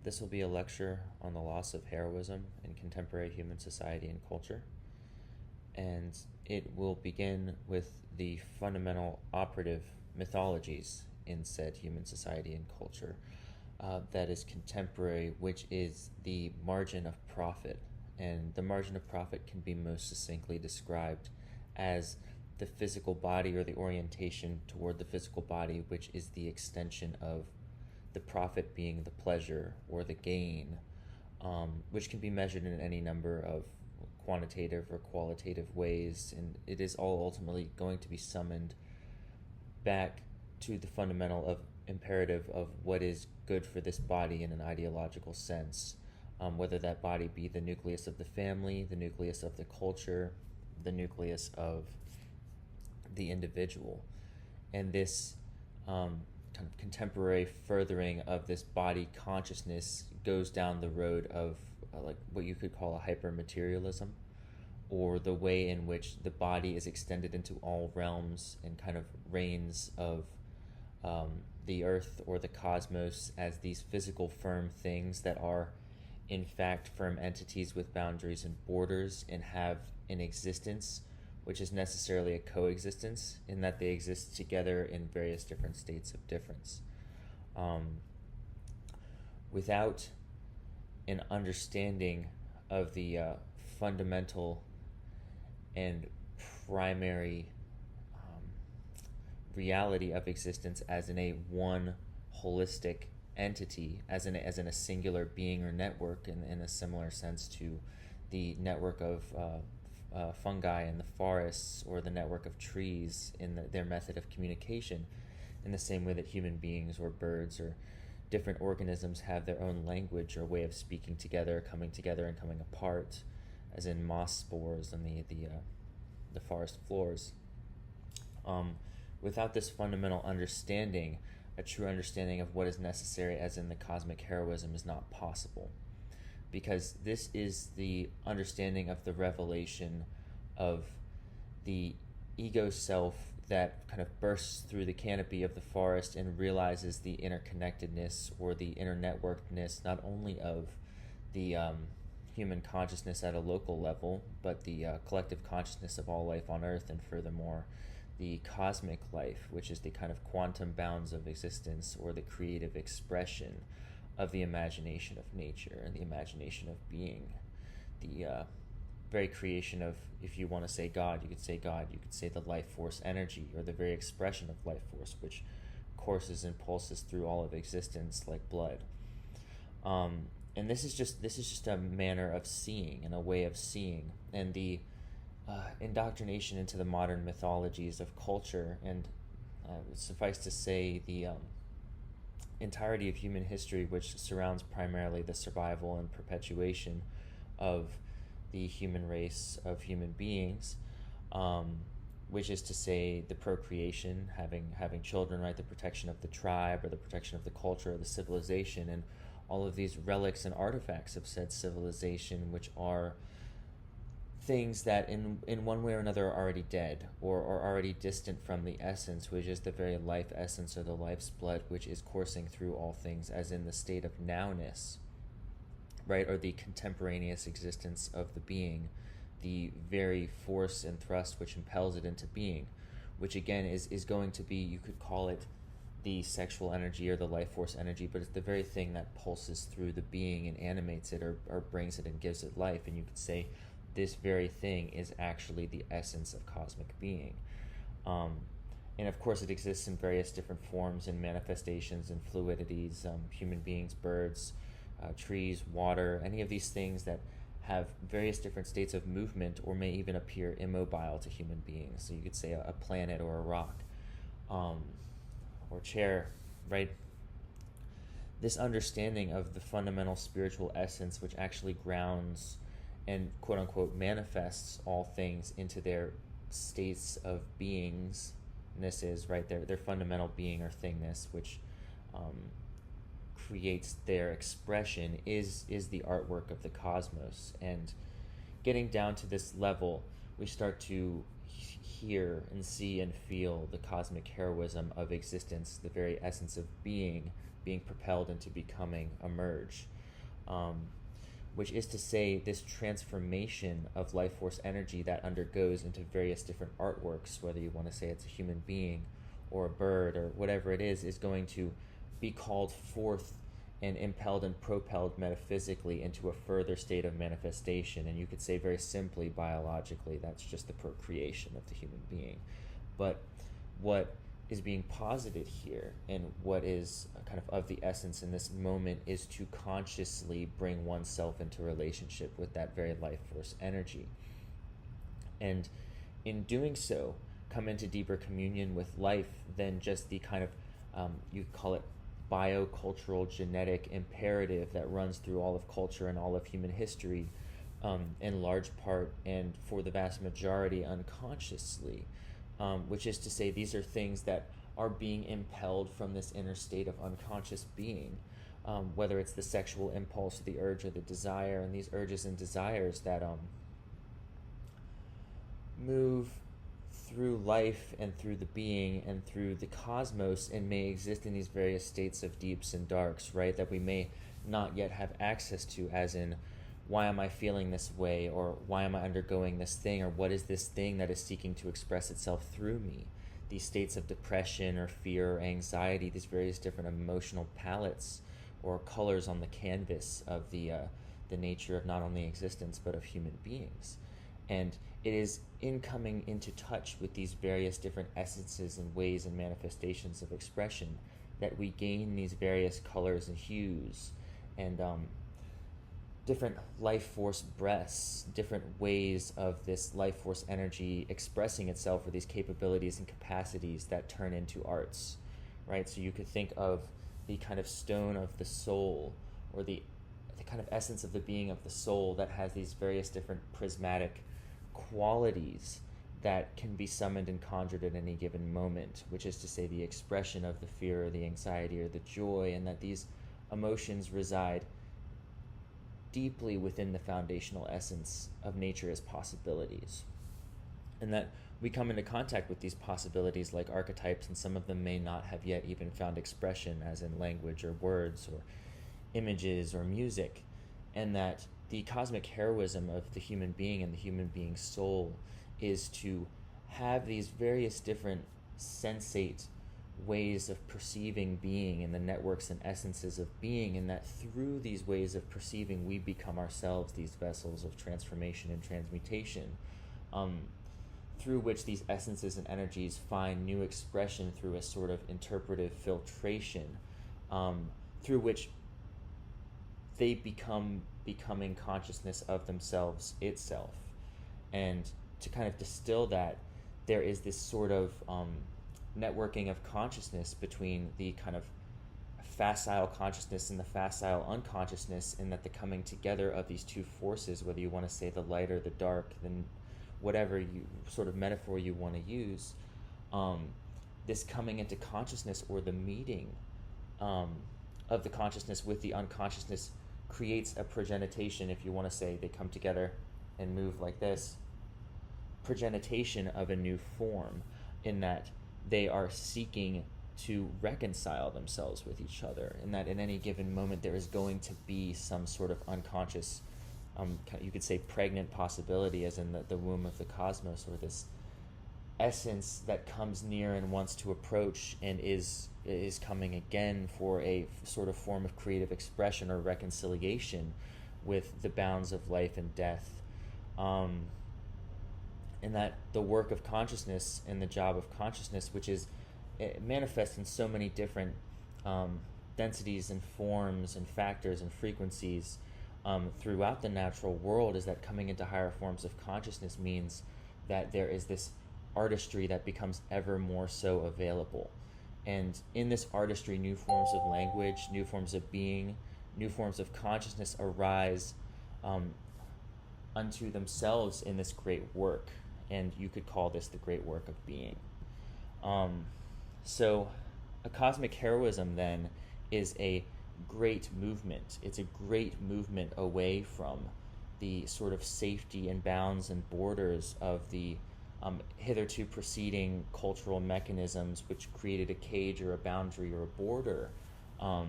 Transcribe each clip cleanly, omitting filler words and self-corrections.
This will be a lecture on the loss of heroism in contemporary human society and culture, and it will begin with the fundamental operative mythologies in said human society and culture that is contemporary, which is the margin of profit. And the margin of profit can be most succinctly described as the physical body, or the orientation toward the physical body, which is the extension of the profit being the pleasure or the gain, which can be measured in any number of quantitative or qualitative ways, and it is all ultimately going to be summoned back to the fundamental of imperative of what is good for this body in an ideological sense, whether that body be the nucleus of the family, the nucleus of the culture, the nucleus of the individual. And this kind of contemporary furthering of this body consciousness goes down the road of like what you could call a hypermaterialism, or the way in which the body is extended into all realms and kind of reigns of the earth or the cosmos as these physical firm things that are in fact firm entities with boundaries and borders, and have an existence which is necessarily a coexistence in that they exist together in various different states of difference. Without an understanding of the fundamental and primary reality of existence as in a one holistic entity, as in a singular being or network, in a similar sense to the network of fungi in the forests, or the network of trees in their method of communication, in the same way that human beings or birds or different organisms have their own language or way of speaking together, coming together and coming apart, as in moss spores on the forest floors. Without this fundamental understanding, a true understanding of what is necessary, as in the cosmic heroism, is not possible. Because this is the understanding of the revelation of the ego self that kind of bursts through the canopy of the forest and realizes the interconnectedness or the internetworkedness, not only of the human consciousness at a local level, but the collective consciousness of all life on Earth, and furthermore the cosmic life, which is the kind of quantum bounds of existence, or the creative expression of the imagination of nature and the imagination of being. The very creation of, if you want to say God, you could say God, you could say the life force energy, or the very expression of life force, which courses and pulses through all of existence like blood. And this is just a manner of seeing and a way of seeing, and the indoctrination into the modern mythologies of culture, and suffice to say the entirety of human history, which surrounds primarily the survival and perpetuation of the human race of human beings, which is to say the procreation, having children, right, the protection of the tribe, or the protection of the culture, or the civilization, and all of these relics and artifacts of said civilization, which are things that in one way or another are already dead, or are already distant from the essence, which is the very life essence, or the life's blood, which is coursing through all things, as in the state of nowness, right, or the contemporaneous existence of the being, the very force and thrust which impels it into being, which again is going to be, you could call it the sexual energy or the life force energy, but it's the very thing that pulses through the being and animates it, or brings it and gives it life. And you could say this very thing is actually the essence of cosmic being. And of course it exists in various different forms and manifestations and fluidities, human beings, birds, trees, water, any of these things that have various different states of movement, or may even appear immobile to human beings. So you could say a planet, or a rock, or chair, right? This understanding of the fundamental spiritual essence, which actually grounds and quote unquote manifests all things into their states of beingness, right, their fundamental being or thingness, which creates their expression, is the artwork of the cosmos. And getting down to this level, we start to hear and see and feel the cosmic heroism of existence, the very essence of being, being propelled into becoming emerge. Which is to say, this transformation of life force energy that undergoes into various different artworks, whether you want to say it's a human being or a bird or whatever it is going to be called forth and impelled and propelled metaphysically into a further state of manifestation. And you could say very simply, biologically, that's just the procreation of the human being. But what is being posited here, and what is kind of the essence in this moment, is to consciously bring oneself into relationship with that very life force energy. And in doing so, come into deeper communion with life than just the kind of, you could call it biocultural genetic imperative that runs through all of culture and all of human history, in large part and for the vast majority unconsciously. Which is to say, these are things that are being impelled from this inner state of unconscious being, whether it's the sexual impulse, the urge, or the desire, and these urges and desires that move through life and through the being and through the cosmos, and may exist in these various states of deeps and darks, right, that we may not yet have access to, as in, why am I feeling this way, or why am I undergoing this thing, or what is this thing that is seeking to express itself through me? These states of depression or fear or anxiety, these various different emotional palettes or colors on the canvas of the nature of not only existence but of human beings. And it is in coming into touch with these various different essences and ways and manifestations of expression that we gain these various colors and hues and different life force breaths, different ways of this life force energy expressing itself, or these capabilities and capacities that turn into arts, right? So you could think of the kind of stone of the soul, or the kind of essence of the being of the soul that has these various different prismatic qualities that can be summoned and conjured at any given moment, which is to say the expression of the fear or the anxiety or the joy, and that these emotions reside deeply within the foundational essence of nature as possibilities. And that we come into contact with these possibilities like archetypes, and some of them may not have yet even found expression, as in language or words or images or music, and that the cosmic heroism of the human being and the human being's soul is to have these various different sensate ways of perceiving being and the networks and essences of being, and that through these ways of perceiving we become ourselves these vessels of transformation and transmutation, through which these essences and energies find new expression through a sort of interpretive filtration, through which they becoming consciousness of themselves itself. And to kind of distill that, there is this sort of networking of consciousness between the kind of facile consciousness and the facile unconsciousness, in that the coming together of these two forces, whether you want to say the light or the dark, then whatever you sort of metaphor you want to use, this coming into consciousness, or the meeting of the consciousness with the unconsciousness, creates a progenitation, if you want to say they come together and move like this, progenitation of a new form, in that they are seeking to reconcile themselves with each other, and that in any given moment there is going to be some sort of unconscious, you could say pregnant possibility, as in the womb of the cosmos, or this essence that comes near and wants to approach and is coming again for a sort of form of creative expression or reconciliation with the bounds of life and death. And that the work of consciousness and the job of consciousness, which is manifest in so many different densities and forms and factors and frequencies throughout the natural world, is that coming into higher forms of consciousness means that there is this artistry that becomes ever more so available. And in this artistry, new forms of language, new forms of being, new forms of consciousness arise unto themselves in this great work. And you could call this the great work of being. So a cosmic heroism then is a great movement. It's a great movement away from the sort of safety and bounds and borders of the hitherto preceding cultural mechanisms which created a cage or a boundary or a border um,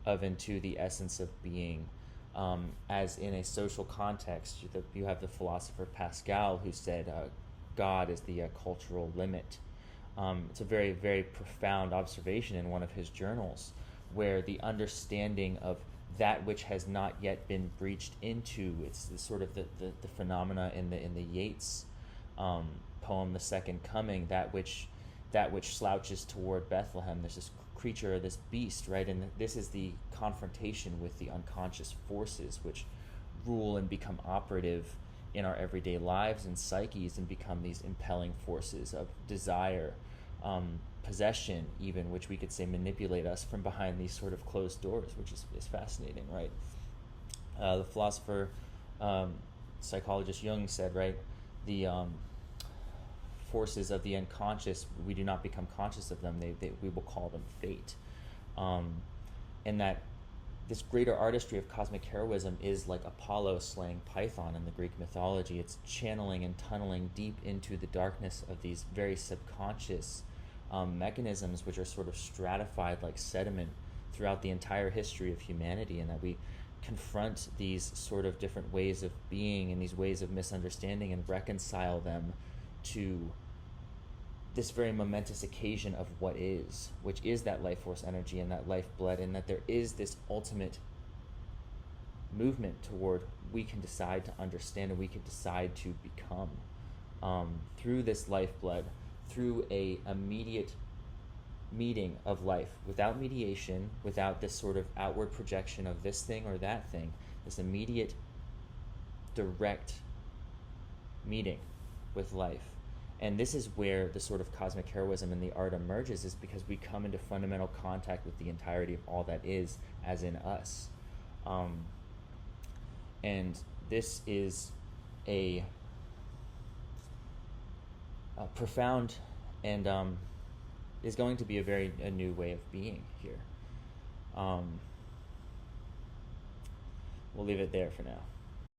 of into the essence of being. As in a social context, you have the philosopher Pascal, who said God is the cultural limit. It's a very, very profound observation in one of his journals, where the understanding of that which has not yet been breached into, it's sort of the phenomena in the Yeats poem, The Second Coming, that which slouches toward Bethlehem. There's this creature, this beast, right? And this is the confrontation with the unconscious forces which rule and become operative in our everyday lives and psyches, and become these impelling forces of desire, possession even, which we could say manipulate us from behind these sort of closed doors, which is fascinating, right? The philosopher, psychologist Jung said, right, the forces of the unconscious, we do not become conscious of them, we will call them fate. And that this greater artistry of cosmic heroism is like Apollo slaying Python in the Greek mythology. It's channeling and tunneling deep into the darkness of these very subconscious mechanisms, which are sort of stratified like sediment throughout the entire history of humanity, and that we confront these sort of different ways of being and these ways of misunderstanding and reconcile them to this very momentous occasion of what is, which is that life force energy and that lifeblood, and that there is this ultimate movement toward we can decide to understand and we can decide to become, through this lifeblood, through a immediate meeting of life, without mediation, without this sort of outward projection of this thing or that thing, this immediate direct meeting with life. And this is where the sort of cosmic heroism in the art emerges, is because we come into fundamental contact with the entirety of all that is, as in us. And this is a profound and is going to be a new way of being here. We'll leave it there for now.